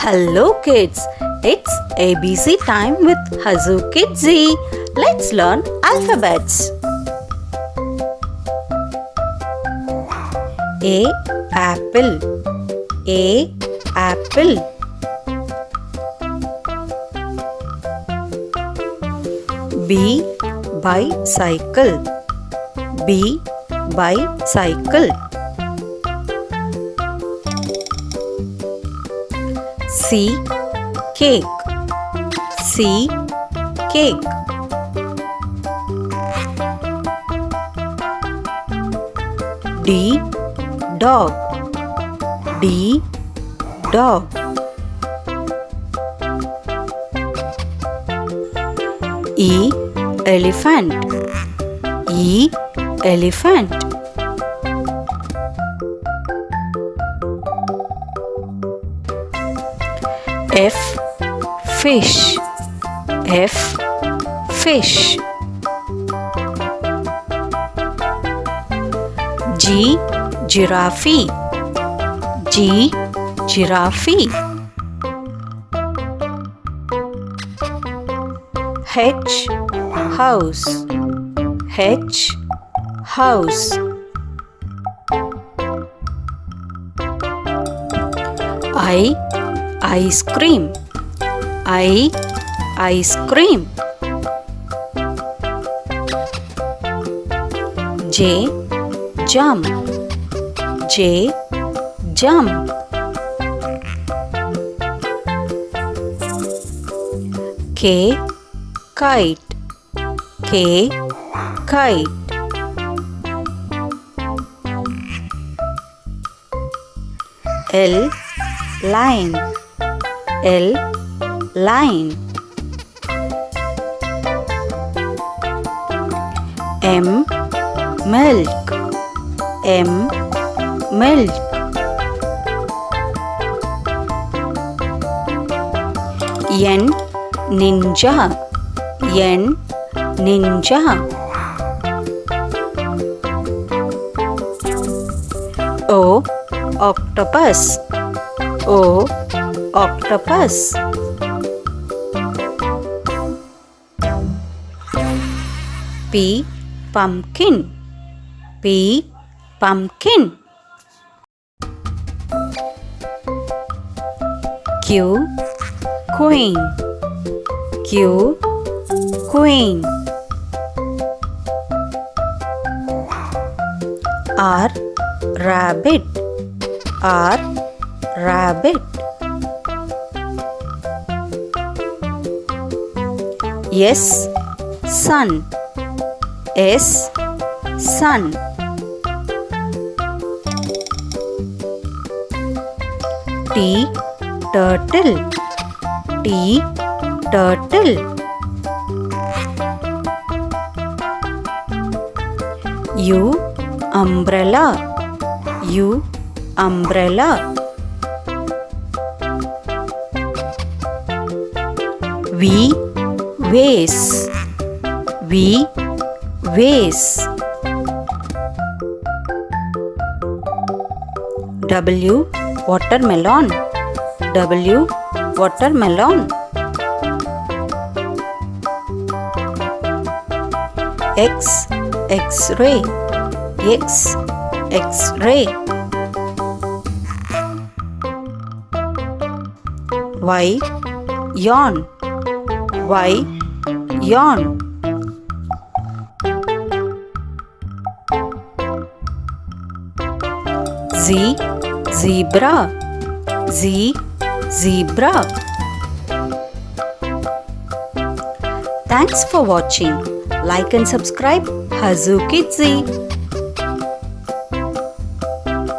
Hello kids, it's ABC time with HASU KIDZEEE. Let's learn alphabets. A apple. A apple. B bicycle. B bicycle. C cake. C cake. D dog. D dog. E elephant. E elephant. F fish. F fish. G giraffe. G giraffe. H house. H house. I ice cream. I ice cream. J jump. J jump. K kite. K kite. L line. L line. M milk. M milk. N ninja. N ninja. O octopus. O octopus. P pumpkin. P pumpkin. Q queen. Q queen. R rabbit. R rabbit. S sun. S sun. T turtle. T turtle. U umbrella. U umbrella. V vase. V vase. W watermelon. W watermelon. X X-ray. X X-ray. Y yawn. Y yawn. Z zebra. Z zebra. Thanks for watching. Like and subscribe HASU KIDZEEE.